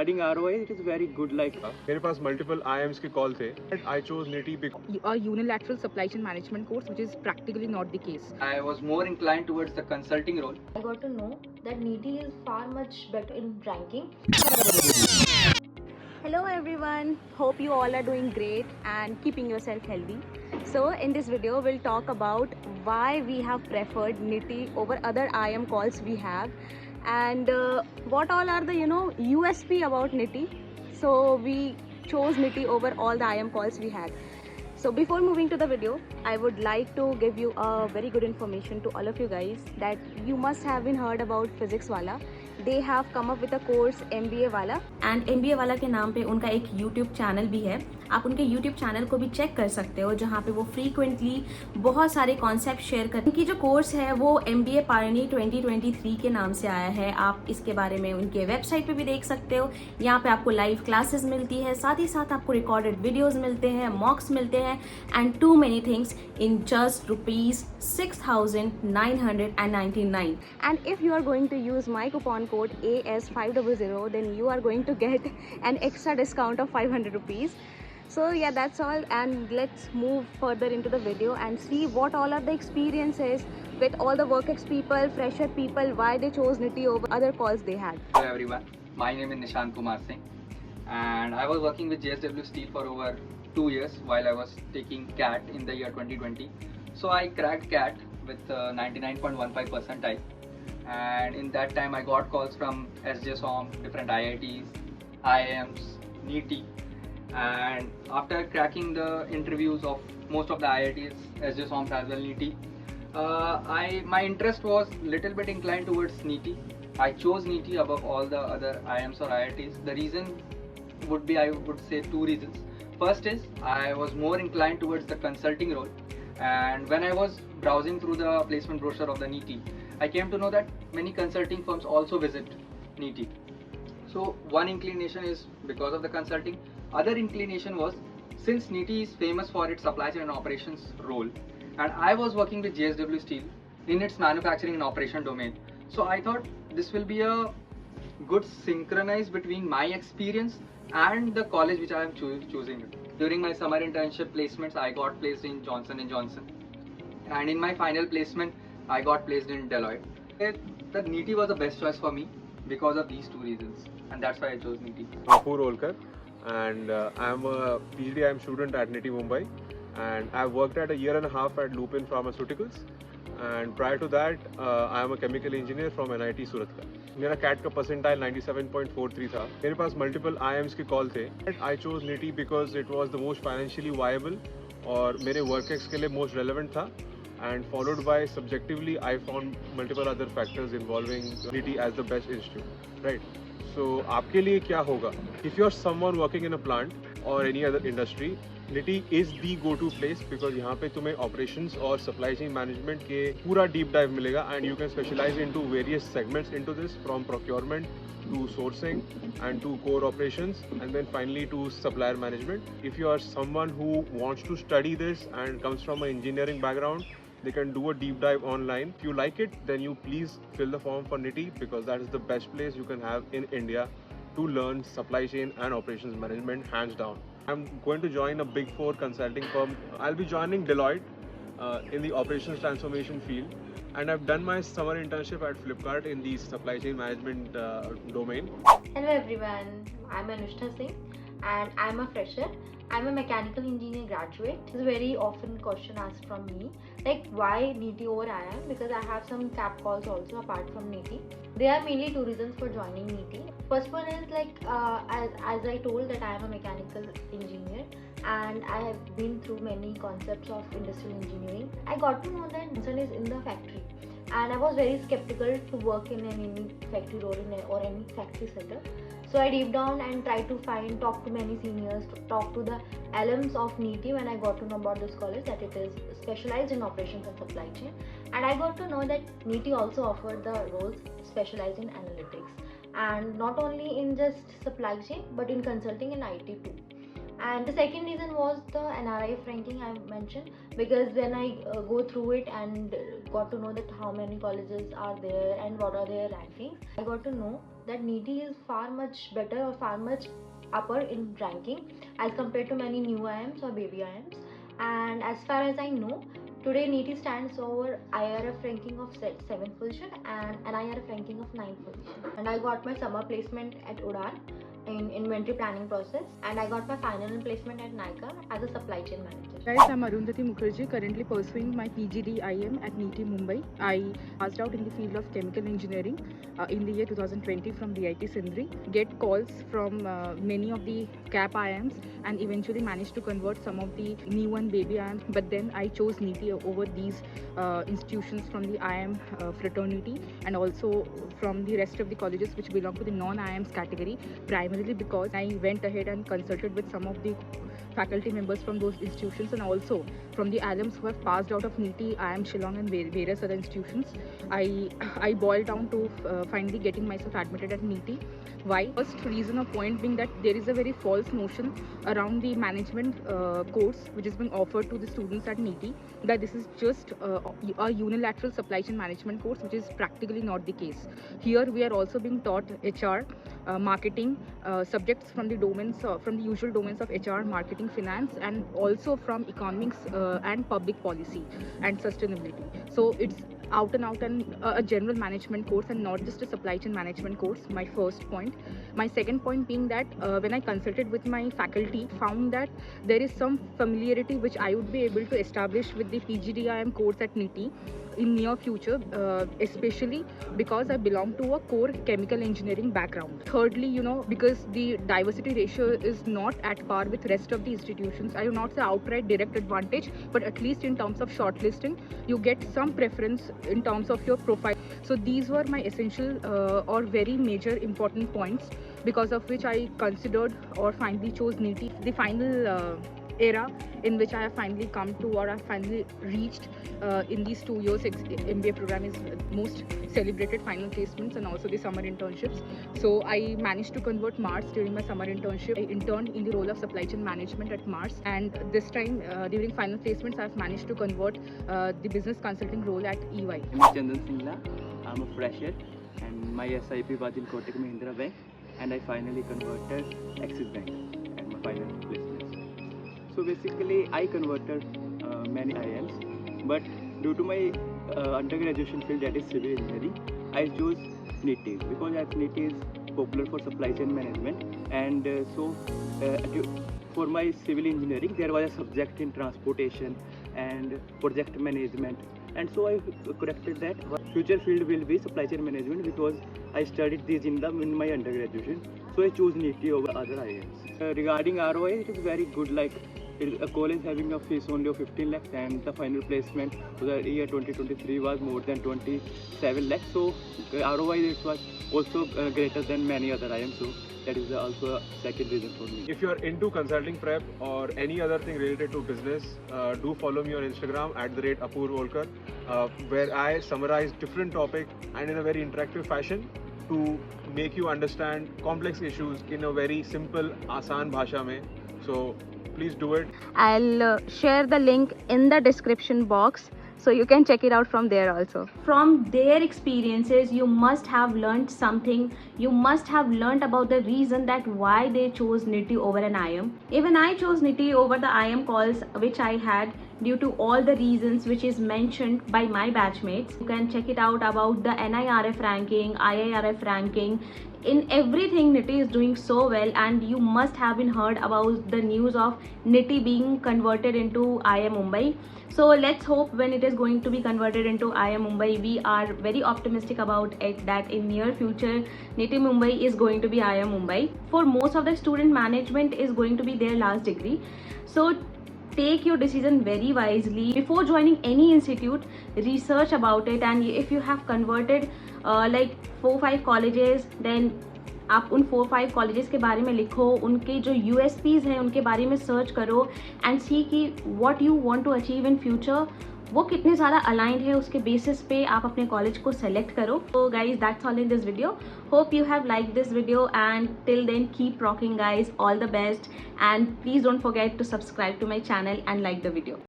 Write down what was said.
Regarding ROI, it is very good. Like मेरे पास multiple IIMs के call थे. I chose NITI because a unilateral supply chain management course, which is practically not the case. I was more inclined towards the consulting role. I got to know that NITI is far much better in ranking. Hello everyone, hope you all are doing great and keeping yourself healthy. So in this video we'll talk about why we have preferred NITI over other IM calls we have, and what all are the USP about NITI. So we chose NITI over all the IM calls we had. So before moving to the video, I would like to give you a very good information to all of you guys that you must have been heard about Physics Wala. They have come up with a course MBA वाला, and MBA वाला के नाम पे उनका एक YouTube channel भी है. आप उनके YouTube चैनल को भी चेक कर सकते हो, जहाँ पे वो फ्रीक्वेंटली बहुत सारे कॉन्सेप्ट शेयर करते हैं. उनकी जो कोर्स है वो MBA पारनी 2023 के नाम से आया है. आप इसके बारे में उनके वेबसाइट पे भी देख सकते हो. यहाँ पे आपको लाइव क्लासेस मिलती है, साथ ही साथ आपको रिकॉर्डेड वीडियोस मिलते हैं, मॉक्स मिलते हैं, and too many things in just ₹6,999. and if you are going to use my coupon code AS500, then you are going to get an extra discount of 500 rupees. So yeah, that's all, and let's move further into the video and see what all are the experiences with all the WorkX people, fresher people, why they chose NITI over other calls they had. Hello everyone, my name is Nishant Kumar Singh and I was working with JSW Steel for over 2 years while I was taking CAT in the year 2020. So I cracked CAT with 99.15 percentile, and in that time I got calls from SJSOM, different IITs, IIMs, NITI, and after cracking the interviews of most of the IITs, SJSOMs as well, NITI, my interest was little bit inclined towards NITI. I chose NITI above all the other IIMs or IITs. The reason would be, I would say, two reasons. First is I was more inclined towards the consulting role, and when I was browsing through the placement brochure of the NITI, I came to know that many consulting firms also visit NITI. So one inclination is because of the consulting. Other inclination was, since NITI is famous for its supply chain and operations role, and I was working with JSW Steel in its manufacturing and operation domain, so I thought this will be a good synchronize between my experience and the college which I am choosing. During my summer internship placements, I got placed in Johnson & Johnson, and in my final placement, I got placed in Deloitte. The NITI was the best choice for me because of these two reasons, and that's why I chose NITI. Apoor Olkar, and I am a PhD IIM student at NITI Mumbai, and I have worked at a year and a half at Lupin Pharmaceuticals, and prior to that I am a chemical engineer from NIT Surathkal. मेरा CAT का percentile 97.43 था. मेरे पास multiple IIMs के call थे. I chose NITI because it was the most financially viable और मेरे WorkX के लिए most relevant था, and followed by subjectively I found multiple other factors involving NITI as the best institute, right? So आपके लिए क्या होगा? If you are someone working in a plant or any other industry, NITI is the go-to place because यहाँ पे तुम्हें operations और supply chain management के पूरा deep dive मिलेगा, and you can specialize into various segments into this, from procurement to sourcing and to core operations, and then finally to supplier management. If you are someone who wants to study this and comes from an engineering background, they can do a deep dive online. If you like it, then you please fill the form for NITI because that is the best place you can have in India to learn supply chain and operations management, hands down. I'm going to join a big four consulting firm. I'll be joining Deloitte in the operations transformation field, and I've done my summer internship at Flipkart in the supply chain management domain. Hello everyone, I'm Anushka Singh and I'm a fresher. I'm a mechanical engineer graduate. This is a very often question asked from me, like why NITI over IIM, because I have some CAP calls also apart from NITI. There are mainly two reasons for joining NITI. First one is like as I told that I am a mechanical engineer and I have been through many concepts of industrial engineering. I got to know that Johnson is in the factory, and I was very skeptical to work in any factory role or any factory setup. So I deep down and tried to talk to many seniors, talk to the alums of NITI when I got to know about this college, that it is specialized in operations and supply chain. And I got to know that NITI also offered the roles specialized in analytics, and not only in just supply chain but in consulting and IT too. And the second reason was the NRIF ranking I mentioned, because when I go through it and got to know that how many colleges are there and what are their rankings, I got to know that NEET is far much better or far much upper in ranking as compared to many new IIMs or baby IIMs. And as far as I know, today NEET stands over IRF ranking of 7th position and an IRF ranking of 9th position. And I got my summer placement at Udaan in inventory planning process, and I got my final placement at Nykaa as a supply chain manager. Guys, I'm Arundhati Mukherjee, currently pursuing my PGD IM at NITI Mumbai. I passed out in the field of chemical engineering in the year 2020 from DIT Sindri. Get calls from many of the CAP IIMs and eventually managed to convert some of the new and baby IIMs. But then I chose NITI over these institutions from the IIM fraternity and also from the rest of the colleges which belong to the non-IIMs category, primarily because I went ahead and consulted with some of the faculty members from those institutions and also from the alums who have passed out of NITI, IIM Shillong and various other institutions. I boiled down to finally getting myself admitted at NITI. Why? First reason or point being that there is a very false notion around the management course which is being offered to the students at NITI, that this is just a unilateral supply chain management course, which is practically not the case. Here we are also being taught HR, marketing, subjects from the domains, from the usual domains of HR, marketing, finance, and also from economics and public policy and sustainability. So it's out and out and a general management course and not just a supply chain management course, my first point. My second point being that when I consulted with my faculty, found that there is some familiarity which I would be able to establish with the PGDIM course at NITI in near future, especially because I belong to a core chemical engineering background. Thirdly, you know, because the diversity ratio is not at par with rest of the institutions, I do not say outright direct advantage, but at least in terms of shortlisting, you get some preference in terms of your profile. So these were my essential or very major important points because of which I considered or finally chose NITI. The final era in which I have finally come to or I have finally reached in these 2 years MBA program is most celebrated final placements and also the summer internships. So I managed to convert Mars during my summer internship. I interned in the role of supply chain management at Mars, and this time during final placements I have managed to convert the business consulting role at EY. I'm Chandan Singla. I'm a fresher and my SIP was in Kotak Mahindra Bank, and I finally converted Axis Bank and my final placements. So basically I converted many IIMs, but due to my undergraduation field, that is civil engineering, I chose NITI because as NITI is popular for supply chain management, and for my civil engineering there was a subject in transportation and project management, and so I corrected that. Future field will be supply chain management because I studied these in my undergraduation, so I chose NITI over other IIMs. Regarding ROI, it is very good. Like a college having a fees only of 15 lakhs and the final placement for the year 2023 was more than 27 lakhs. So ROI it was also greater than many other IIMs. So that is also a second reason for me. If you're into consulting prep or any other thing related to business, do follow me on Instagram @Apoorv where I summarize different topics and in a very interactive fashion to make you understand complex issues in a very simple, आसान भाषा में. So please do it. I'll share the link in the description box so you can check it out from there also. From their experiences, you must have learned something. You must have learned about the reason that why they chose NITI over an IIM. Even I chose NITI over the IIM calls which I had due to all the reasons which is mentioned by my batchmates. You can check it out about the NIRF ranking, IIRF ranking. In everything NITI is doing so well, and you must have been heard about the news of NITI being converted into IIM Mumbai. So let's hope when it is going to be converted into IIM Mumbai, we are very optimistic about it that in near future NITI Mumbai is going to be IIM Mumbai. For most of the student, management is going to be their last degree. So take your decision very wisely before joining any institute. Research about it, and if you have converted like 4-5 colleges, then आप उन 4-5 colleges के बारे में लिखो, उनके जो USPs हैं उनके बारे में सर्च करो एंड सी कि what you want to achieve in future, वो कितने ज़्यादा अलाइंड है, उसके बेसिस पे आप अपने कॉलेज को सेलेक्ट करो. तो guys that's all in this video. Hope you have like this video and till then keep rocking guys. All the best and please don't forget to subscribe to my channel and like the video.